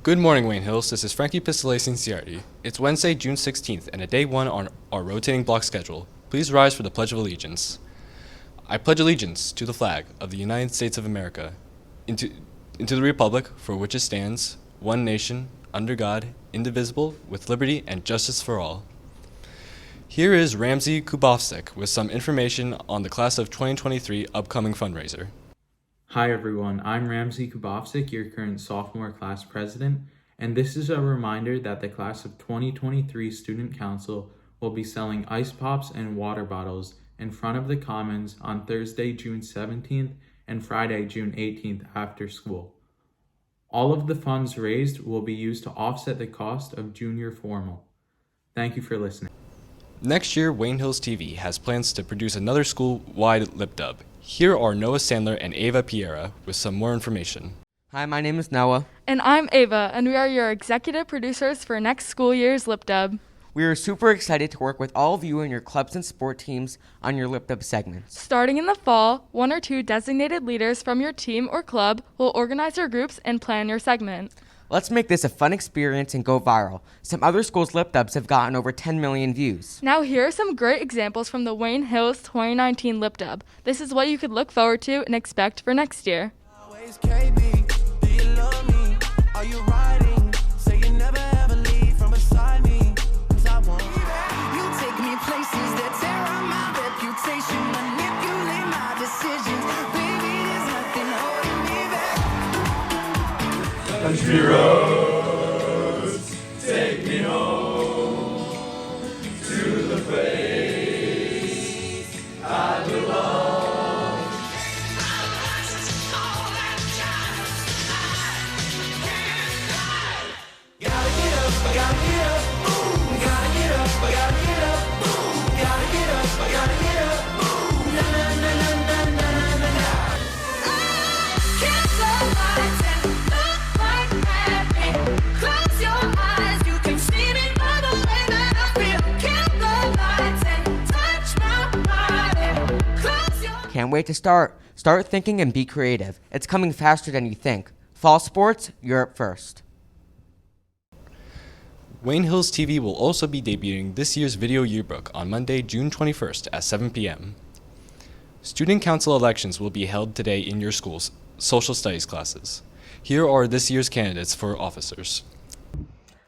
Good morning, Wayne Hills. This is Frankie, Pistolesi, Inciardi. It's Wednesday, June 16th, and a day one on our rotating block schedule. Please rise for the Pledge of Allegiance. I pledge allegiance to the flag of the United States of America, into the republic for which it stands, one nation, under God, indivisible, with liberty and justice for all. Here is Ramsey Kubovsik with some information on the class of 2023 upcoming fundraiser. Hi everyone, I'm Ramsey Kubovsik, your current sophomore class president, and this is a reminder that the class of 2023 Student Council will be selling ice pops and water bottles in front of the Commons on Thursday, June 17th and Friday, June 18th after school. All of the funds raised will be used to offset the cost of junior formal. Thank you for listening. Next year, Wayne Hills TV has plans to produce another school-wide lip dub. Here are Noah Sandler and Ava Piera with some more information. Hi, my name is Noah. And I'm Ava, and we are your executive producers for next school year's lip dub. We are super excited to work with all of you and your clubs and sport teams on your lip dub segments. Starting in the fall, 1 or 2 designated leaders from your team or club will organize your groups and plan your segment. Let's make this a fun experience and go viral. Some other schools' lip dubs have gotten over 10 million views. Now here are some great examples from the Wayne Hills 2019 lip dub. This is what you could look forward to and expect for next year. Country roads, take me home to the place I belong. Gotta get up, I gotta get up, boom. Gotta get up, I gotta get up, boom. Gotta get up, I gotta get up, boom. Na na na na na na na na. I can't slow my Can't wait to start. Start thinking and be creative. It's coming faster than you think. Fall sports, you're up first. Wayne Hills TV will also be debuting this year's video yearbook on Monday, June 21st at 7 p.m. Student council elections will be held today in your school's social studies classes. Here are this year's candidates for officers.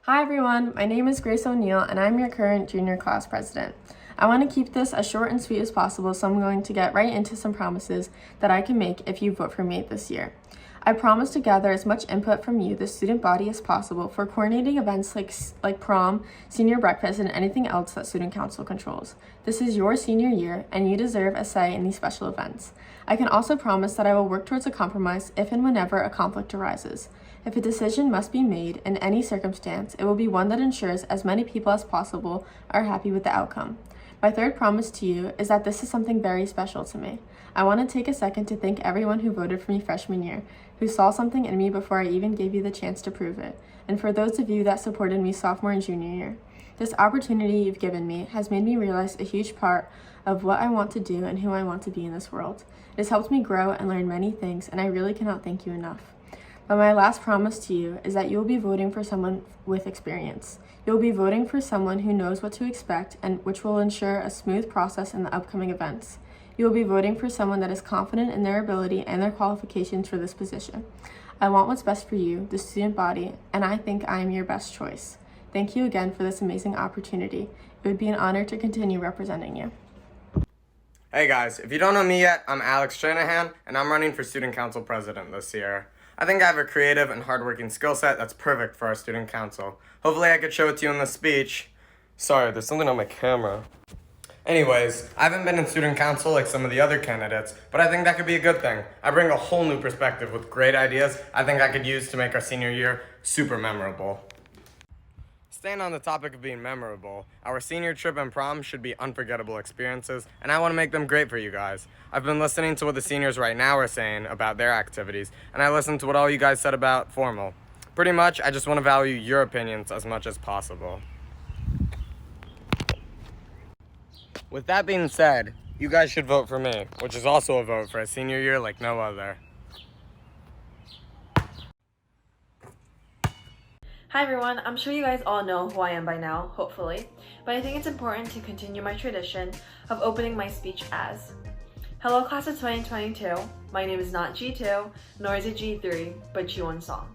Hi everyone, my name is Grace O'Neill and I'm your current junior class president. I want to keep this as short and sweet as possible, so I'm going to get right into some promises that I can make if you vote for me this year. I promise to gather as much input from you, the student body, as possible for coordinating events like prom, senior breakfast, and anything else that student council controls. This is your senior year, and you deserve a say in these special events. I can also promise that I will work towards a compromise if and whenever a conflict arises. If a decision must be made in any circumstance, it will be one that ensures as many people as possible are happy with the outcome. My third promise to you is that this is something very special to me. I want to take a second to thank everyone who voted for me freshman year, who saw something in me before I even gave you the chance to prove it, and for those of you that supported me sophomore and junior year. This opportunity you've given me has made me realize a huge part of what I want to do and who I want to be in this world. It has helped me grow and learn many things, and I really cannot thank you enough. But my last promise to you is that you will be voting for someone with experience. You will be voting for someone who knows what to expect and which will ensure a smooth process in the upcoming events. You will be voting for someone that is confident in their ability and their qualifications for this position. I want what's best for you, the student body, and I think I am your best choice. Thank you again for this amazing opportunity. It would be an honor to continue representing you. Hey guys, if you don't know me yet, I'm Alex Shanahan, and I'm running for Student Council President this year. I think I have a creative and hardworking skill set that's perfect for our student council. Hopefully I could show it to you in the speech. Sorry, there's something on my camera. Anyways, I haven't been in student council like some of the other candidates, but I think that could be a good thing. I bring a whole new perspective with great ideas I think I could use to make our senior year super memorable. Staying on the topic of being memorable, our senior trip and prom should be unforgettable experiences, and I want to make them great for you guys. I've been listening to what the seniors right now are saying about their activities, and I listened to what all you guys said about formal. Pretty much, I just want to value your opinions as much as possible. With that being said, you guys should vote for me, which is also a vote for a senior year like no other. Hi everyone, I'm sure you guys all know who I am by now, hopefully, but I think it's important to continue my tradition of opening my speech as, hello class of 2022, my name is not G2, nor is it G3, but G1 Song.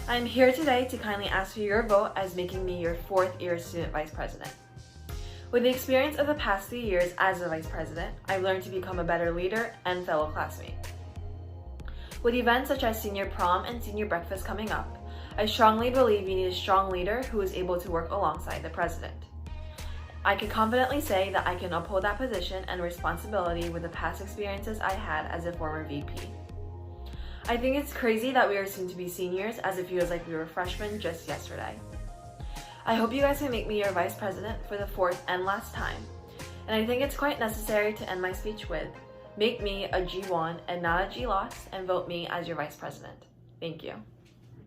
I'm here today to kindly ask for your vote as making me your 4th year student vice president. With the experience of the past 3 years as a vice president, I've learned to become a better leader and fellow classmate. With events such as senior prom and senior breakfast coming up, I strongly believe you need a strong leader who is able to work alongside the president. I can confidently say that I can uphold that position and responsibility with the past experiences I had as a former VP. I think it's crazy that we are soon to be seniors, as it feels like we were freshmen just yesterday. I hope you guys can make me your vice president for the 4th and last time, and I think it's quite necessary to end my speech with, make me a G1 and not a G-loss, and vote me as your vice president. Thank you.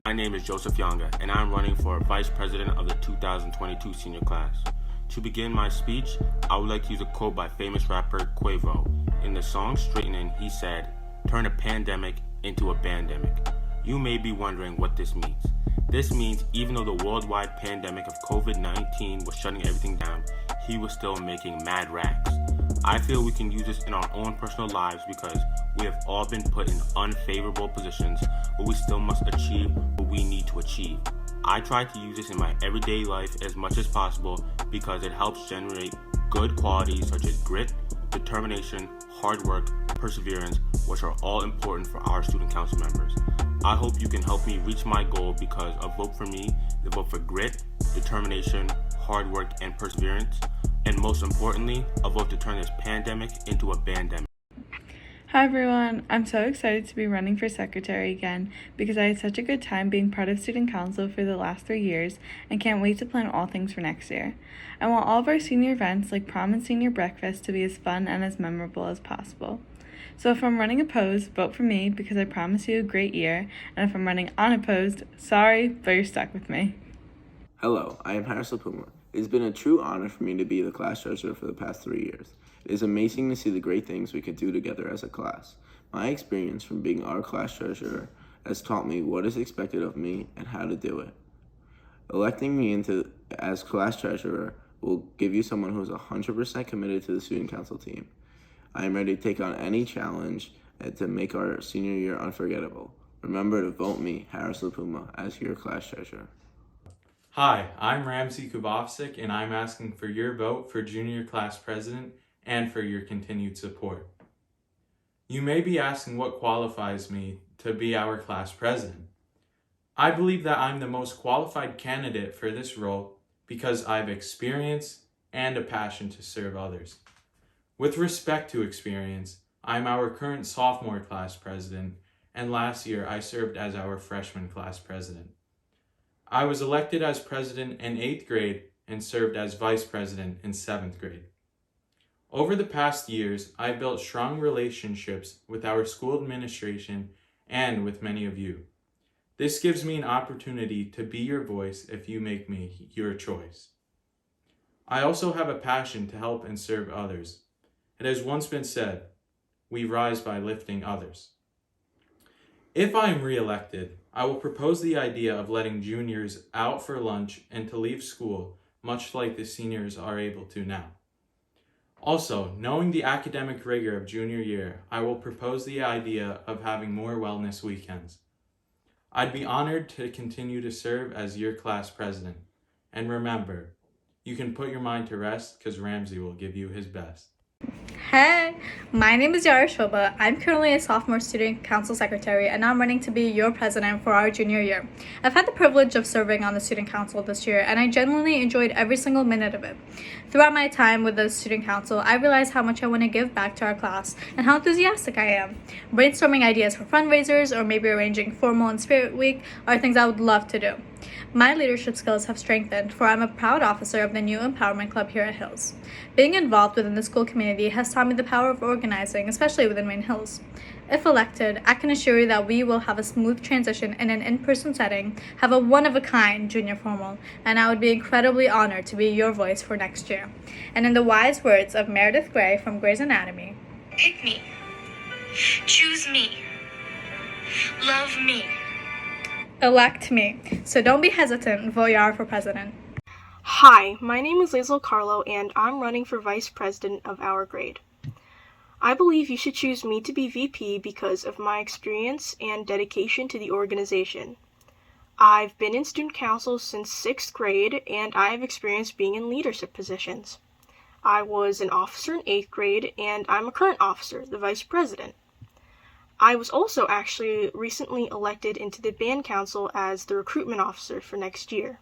My name is Joseph Yonga, and I'm running for Vice President of the 2022 senior class. To begin my speech, I would like to use a quote by famous rapper Quavo. In the song Straightening, he said, "Turn a pandemic into a bandemic." You may be wondering what this means. This means even though the worldwide pandemic of COVID-19 was shutting everything down, he was still making mad racks. I feel we can use this in our own personal lives because we have all been put in unfavorable positions, but we still must achieve what we need to achieve. I try to use this in my everyday life as much as possible because it helps generate good qualities such as grit, determination, hard work, perseverance, which are all important for our student council members. I hope you can help me reach my goal because a vote for me is a vote for grit, determination, hard work, and perseverance. And most importantly, a vote to turn this pandemic into a bandemic. Hi everyone, I'm so excited to be running for secretary again because I had such a good time being part of student council for the last 3 years and can't wait to plan all things for next year. I want all of our senior events like prom and senior breakfast to be as fun and as memorable as possible. So if I'm running opposed, vote for me because I promise you a great year, and if I'm running unopposed, sorry, but you're stuck with me. Hello, I am Harris Puma. It has been a true honor for me to be the class treasurer for the past 3 years. It is amazing to see the great things we could do together as a class. My experience from being our class treasurer has taught me what is expected of me and how to do it. Electing me as class treasurer will give you someone who is 100% committed to the student council team. I am ready to take on any challenge and to make our senior year unforgettable. Remember to vote me, Harris Puma, as your class treasurer. Hi, I'm Ramsey Kubovsik, and I'm asking for your vote for junior class president and for your continued support. You may be asking what qualifies me to be our class president. I believe that I'm the most qualified candidate for this role because I have experience and a passion to serve others. With respect to experience, I'm our current sophomore class president, and last year I served as our freshman class president. I was elected as president in 8th grade and served as vice president in 7th grade. Over the past years, I've built strong relationships with our school administration and with many of you. This gives me an opportunity to be your voice if you make me your choice. I also have a passion to help and serve others. It has once been said, we rise by lifting others. If I am re-elected, I will propose the idea of letting juniors out for lunch and to leave school, much like the seniors are able to now. Also, knowing the academic rigor of junior year, I will propose the idea of having more wellness weekends. I'd be honored to continue to serve as your class president. And remember, you can put your mind to rest because Ramsey will give you his best. Hey, my name is Yara Shoba. I'm currently a sophomore student council secretary, and I'm running to be your president for our junior year. I've had the privilege of serving on the student council this year, and I genuinely enjoyed every single minute of it. Throughout my time with the student council, I realized how much I want to give back to our class and how enthusiastic I am. Brainstorming ideas for fundraisers or maybe arranging formal and spirit week are things I would love to do. My leadership skills have strengthened, for I'm a proud officer of the new Empowerment Club here at Hills. Being involved within the school community has taught me the power of organizing, especially within Main Hills. If elected, I can assure you that we will have a smooth transition in an in-person setting, have a one-of-a-kind junior formal, and I would be incredibly honored to be your voice for next year. And in the wise words of Meredith Grey from Grey's Anatomy, pick me, choose me, love me. elect me. So don't be hesitant, vote Yara for president. Hi, my name is Liesl Carlo, and I'm running for vice president of our grade. I believe you should choose me to be VP because of my experience and dedication to the organization. I've been in student council since 6th grade, and I have experience being in leadership positions. I was an officer in 8th grade, and I'm a current officer, the vice president. I was also actually recently elected into the band council as the recruitment officer for next year.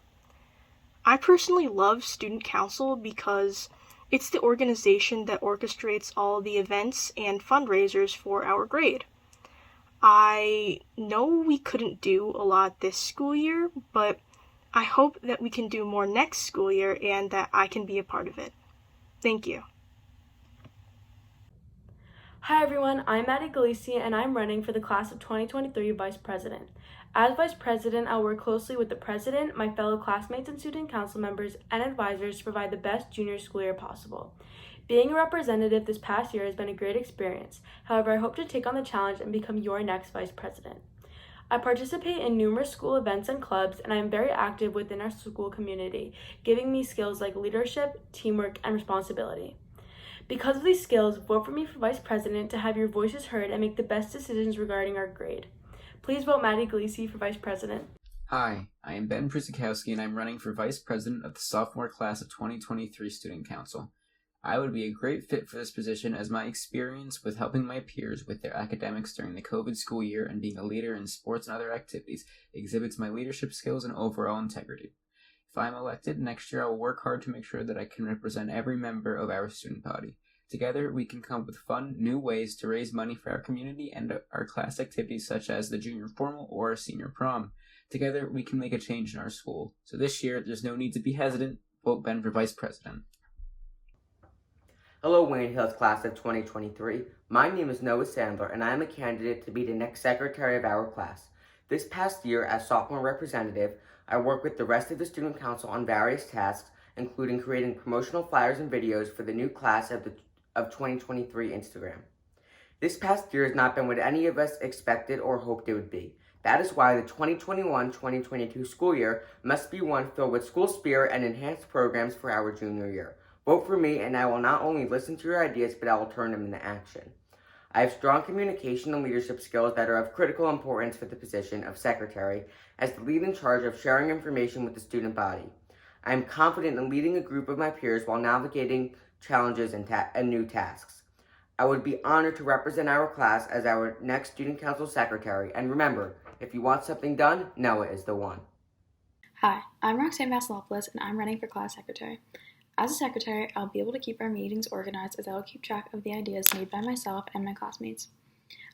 I personally love student council because it's the organization that orchestrates all the events and fundraisers for our grade. I know we couldn't do a lot this school year, but I hope that we can do more next school year and that I can be a part of it. Thank you. Hi everyone, I'm Maddie Galisi and I'm running for the class of 2023 Vice President. As Vice President, I'll work closely with the President, my fellow classmates and student council members, and advisors to provide the best junior school year possible. Being a representative this past year has been a great experience. However, I hope to take on the challenge and become your next Vice President. I participate in numerous school events and clubs, and I am very active within our school community, giving me skills like leadership, teamwork, and responsibility. Because of these skills, vote for me for Vice President to have your voices heard and make the best decisions regarding our grade. Please vote Maddie Galisi for Vice President. Hi, I am Ben Prusakowski and I'm running for Vice President of the sophomore class of 2023 Student Council. I would be a great fit for this position as my experience with helping my peers with their academics during the COVID school year and being a leader in sports and other activities exhibits my leadership skills and overall integrity. If I am elected, next year I will work hard to make sure that I can represent every member of our student body. Together, we can come up with fun, new ways to raise money for our community and our class activities such as the junior formal or senior prom. Together, we can make a change in our school. So this year, there's no need to be hesitant. Vote Ben for Vice President. Hello, Wayne Hills class of 2023. My name is Noah Sandler, and I am a candidate to be the next secretary of our class. This past year, as sophomore representative, I worked with the rest of the student council on various tasks, including creating promotional flyers and videos for the new class of 2023 Instagram. This past year has not been what any of us expected or hoped it would be. That is why the 2021-2022 school year must be one filled with school spirit and enhanced programs for our junior year. Vote for me and I will not only listen to your ideas, but I will turn them into action. I have strong communication and leadership skills that are of critical importance for the position of secretary as the lead in charge of sharing information with the student body. I am confident in leading a group of my peers while navigating challenges and new tasks. I would be honored to represent our class as our next student council secretary. And remember, if you want something done, Noah is the one. Hi, I'm Roxanne Vasilopoulos and I'm running for class secretary. As a secretary, I'll be able to keep our meetings organized as I will keep track of the ideas made by myself and my classmates.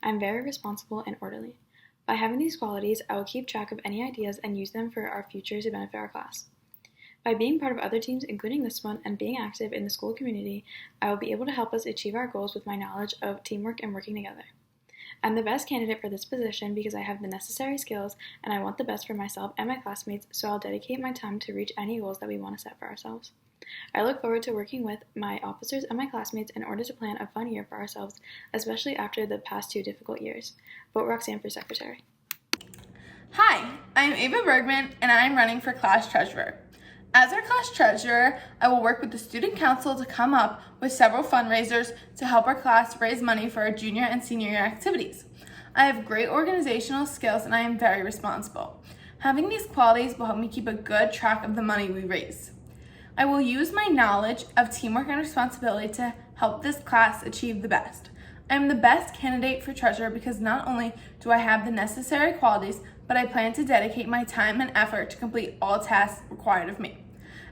I'm very responsible and orderly. By having these qualities, I will keep track of any ideas and use them for our future to benefit our class. By being part of other teams, including this one, and being active in the school community, I will be able to help us achieve our goals with my knowledge of teamwork and working together. I'm the best candidate for this position because I have the necessary skills and I want the best for myself and my classmates, so I'll dedicate my time to reach any goals that we want to set for ourselves. I look forward to working with my officers and my classmates in order to plan a fun year for ourselves, especially after the past 2 difficult years. Vote Roxanne for secretary. Hi, I'm Ava Bergman and I'm running for class treasurer. As our class treasurer, I will work with the student council to come up with several fundraisers to help our class raise money for our junior and senior year activities. I have great organizational skills and I am very responsible. Having these qualities will help me keep a good track of the money we raise. I will use my knowledge of teamwork and responsibility to help this class achieve the best. I am the best candidate for treasurer because not only do I have the necessary qualities, but I plan to dedicate my time and effort to complete all tasks required of me.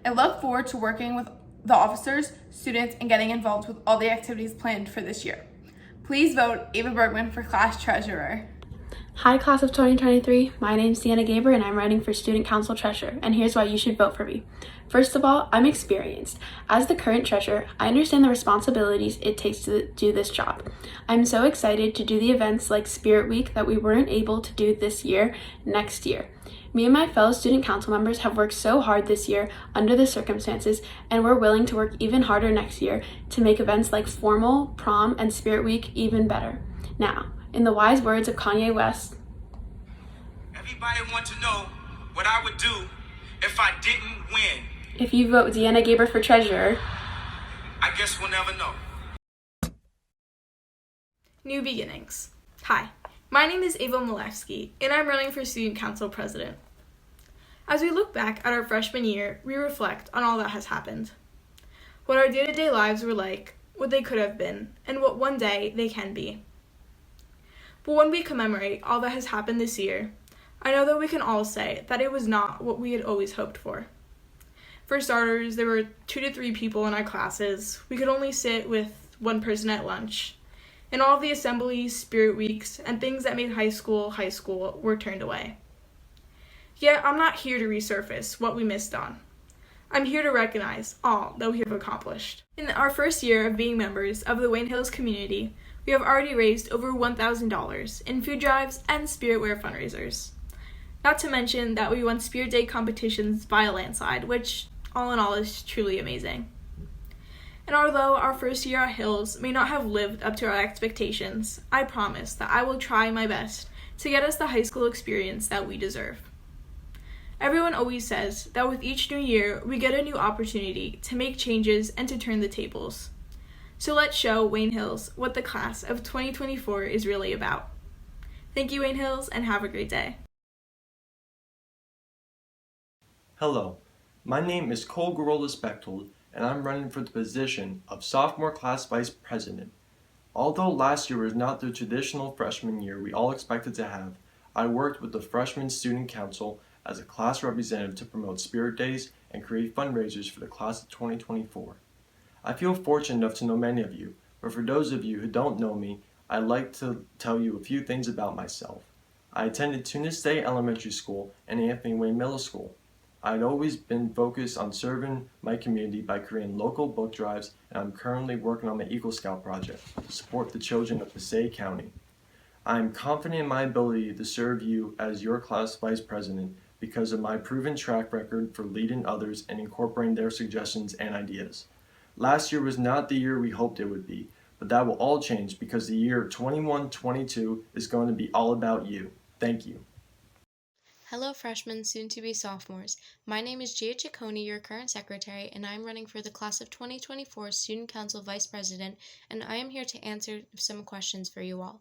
I look forward to working with the officers, students, and getting involved with all the activities planned for this year. Please vote Ava Bergman for class treasurer. Hi, class of 2023. My name's Sienna Gaber and I'm running for student council treasurer, and here's why you should vote for me. First of all, I'm experienced. As the current treasurer, I understand the responsibilities it takes to do this job. I'm so excited to do the events like Spirit Week that we weren't able to do this year, next year. Me and my fellow student council members have worked so hard this year under the circumstances, and we're willing to work even harder next year to make events like Formal, Prom, and Spirit Week even better. Now, in the wise words of Kanye West, Everybody wants to know what I would do if I didn't win. If you vote Deanna Gaber for treasurer, I guess we'll never know. New beginnings. Hi, my name is Ava Malewski, and I'm running for Student Council President. As we look back at our freshman year, we reflect on all that has happened. What our day-to-day lives were like, what they could have been, and what one day they can be. But when we commemorate all that has happened this year, I know that we can all say that it was not what we had always hoped for. For starters, there were 2 to 3 people in our classes. We could only sit with one person at lunch. And all of the assemblies, spirit weeks, and things that made high school were turned away. Yet, I'm not here to resurface what we missed on. I'm here to recognize all that we have accomplished. In our first year of being members of the Wayne Hills community, we have already raised over $1,000 in food drives and spiritware fundraisers. Not to mention that we won Spirit Day competitions by a landslide, which all in all is truly amazing. And although our first year at Hills may not have lived up to our expectations, I promise that I will try my best to get us the high school experience that we deserve. Everyone always says that with each new year, we get a new opportunity to make changes and to turn the tables. So let's show Wayne Hills what the class of 2024 is really about. Thank you, Wayne Hills, and have a great day. Hello, my name is Cole Garolis-Bechtold, and I'm running for the position of Sophomore Class Vice President. Although last year was not the traditional freshman year we all expected to have, I worked with the Freshman Student Council as a class representative to promote Spirit Days and create fundraisers for the class of 2024. I feel fortunate enough to know many of you, but for those of you who don't know me, I'd like to tell you a few things about myself. I attended Tunis Day Elementary School and Anthony Wayne Middle School. I'd always been focused on serving my community by creating local book drives, and I'm currently working on the Eagle Scout project to support the children of Passaic County. I am confident in my ability to serve you as your class vice president because of my proven track record for leading others and incorporating their suggestions and ideas. Last year was not the year we hoped it would be, but that will all change because the year 21-22 is going to be all about you. Thank you. Hello freshmen, soon-to-be sophomores. My name is Gia Ciccone, your current secretary, and I am running for the class of 2024 Student Council Vice President, and I am here to answer some questions for you all.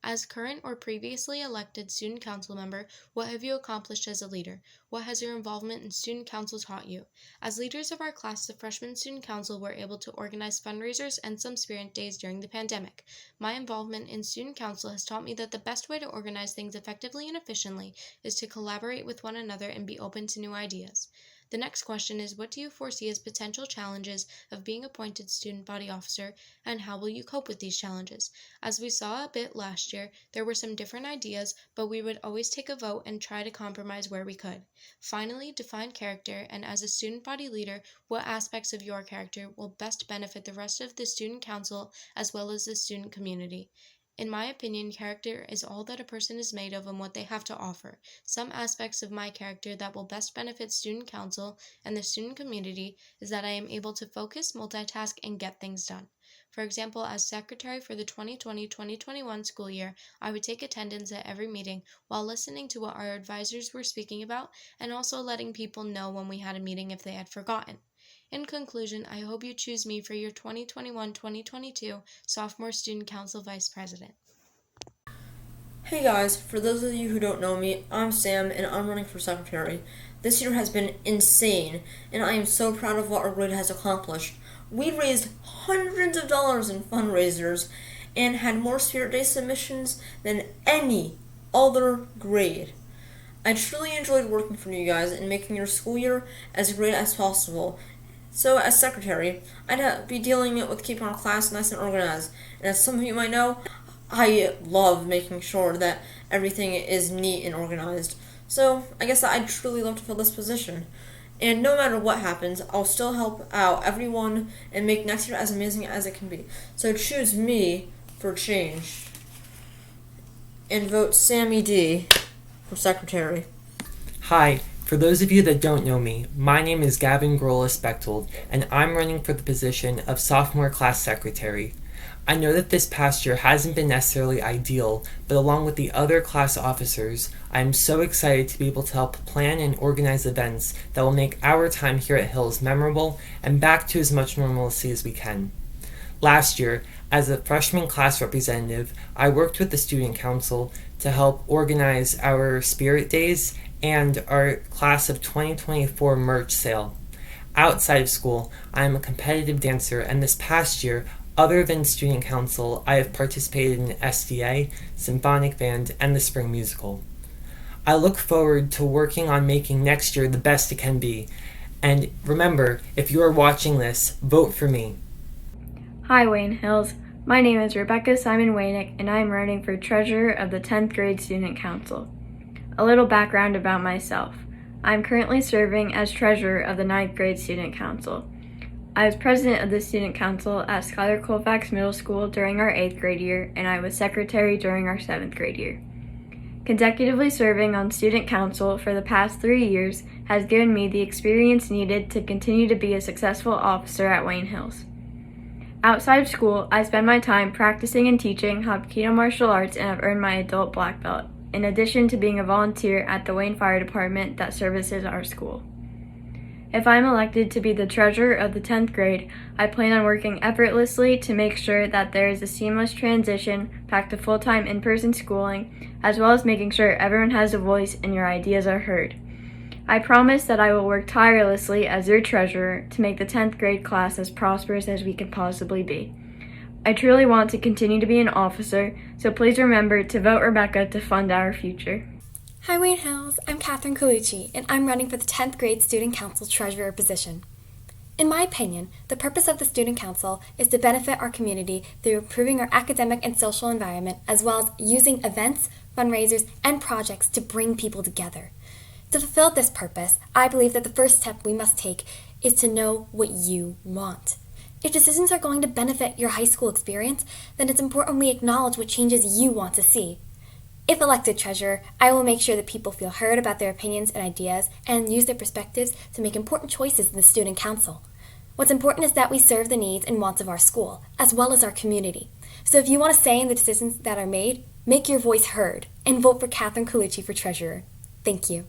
As current or previously elected student council member, what have you accomplished as a leader? What has your involvement in student council taught you? As leaders of our class, the freshman student council were able to organize fundraisers and some spirit days during the pandemic. My involvement in student council has taught me that the best way to organize things effectively and efficiently is to collaborate with one another and be open to new ideas. The next question is, what do you foresee as potential challenges of being appointed student body officer, and how will you cope with these challenges? As we saw a bit last year, there were some different ideas, but we would always take a vote and try to compromise where we could. Finally, define character, and as a student body leader, what aspects of your character will best benefit the rest of the student council as well as the student community. In my opinion, character is all that a person is made of and what they have to offer. Some aspects of my character that will best benefit student council and the student community is that I am able to focus, multitask, and get things done. For example, as secretary for the 2020-2021 school year, I would take attendance at every meeting while listening to what our advisors were speaking about and also letting people know when we had a meeting if they had forgotten. In conclusion, I hope you choose me for your 2021-2022 Sophomore Student Council Vice President. Hey guys, for those of you who don't know me, I'm Sam and I'm running for secretary. This year has been insane and I am so proud of what our grade has accomplished. We raised hundreds of dollars in fundraisers and had more Spirit Day submissions than any other grade. I truly enjoyed working for you guys and making your school year as great as possible. So, as secretary, I'd be dealing with keeping our class nice and organized. And as some of you might know, I love making sure that everything is neat and organized. So, I guess that I'd truly love to fill this position. And no matter what happens, I'll still help out everyone and make next year as amazing as it can be. So choose me for change. And vote Sammy D for secretary. Hi. For those of you that don't know me, my name is Gavin Grolis-Bechtold, and I'm running for the position of Sophomore Class Secretary. I know that this past year hasn't been necessarily ideal, but along with the other class officers, I am so excited to be able to help plan and organize events that will make our time here at Hills memorable and back to as much normalcy as we can. Last year, as a freshman class representative, I worked with the student council to help organize our spirit days and our class of 2024 merch sale. Outside of school, I am a competitive dancer, and this past year, other than student council, I have participated in SDA, symphonic band, and the spring musical. I look forward to working on making next year the best it can be. And remember, if you are watching this, vote for me. Hi, Wayne Hills. My name is Rebecca Simon Waynick, and I am running for treasurer of the 10th grade student council. A little background about myself. I am currently serving as treasurer of the 9th grade student council. I was president of the student council at Schuyler Colfax Middle School during our 8th grade year, and I was secretary during our 7th grade year. Consecutively serving on student council for the past 3 years has given me the experience needed to continue to be a successful officer at Wayne Hills. Outside of school, I spend my time practicing and teaching Hapkido martial arts and have earned my adult black belt, in addition to being a volunteer at the Wayne Fire Department that services our school. If I am elected to be the treasurer of the 10th grade, I plan on working effortlessly to make sure that there is a seamless transition back to full-time in-person schooling, as well as making sure everyone has a voice and your ideas are heard. I promise that I will work tirelessly as your treasurer to make the 10th grade class as prosperous as we can possibly be. I truly want to continue to be an officer, so please remember to vote Rebecca to fund our future. Hi Wayne Hills, I'm Catherine Colucci, and I'm running for the 10th grade Student Council Treasurer position. In my opinion, the purpose of the Student Council is to benefit our community through improving our academic and social environment, as well as using events, fundraisers, and projects to bring people together. To fulfill this purpose, I believe that the first step we must take is to know what you want. If decisions are going to benefit your high school experience, then it's important we acknowledge what changes you want to see. If elected treasurer, I will make sure that people feel heard about their opinions and ideas and use their perspectives to make important choices in the student council. What's important is that we serve the needs and wants of our school, as well as our community. So if you want to say in the decisions that are made, make your voice heard and vote for Catherine Colucci for treasurer. Thank you.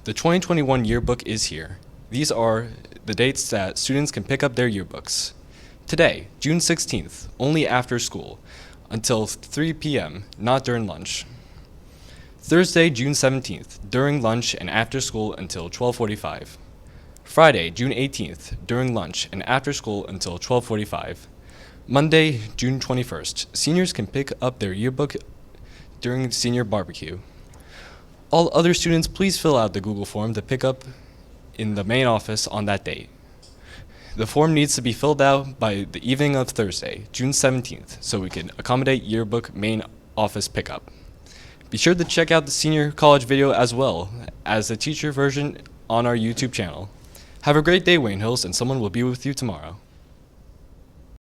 The 2021 yearbook is here. These are the dates that students can pick up their yearbooks. Today, June 16th, only after school, until 3 p.m., not during lunch. Thursday, June 17th, during lunch and after school until 12:45. Friday, June 18th, during lunch and after school until 12:45. Monday, June 21st, seniors can pick up their yearbook during senior barbecue. All other students, please fill out the Google form to pick up in the main office on that date. The form needs to be filled out by the evening of Thursday, June 17th, so we can accommodate yearbook main office pickup. Be sure to check out the senior college video as well as the teacher version on our YouTube channel. Have a great day, Wayne Hills, and someone will be with you tomorrow.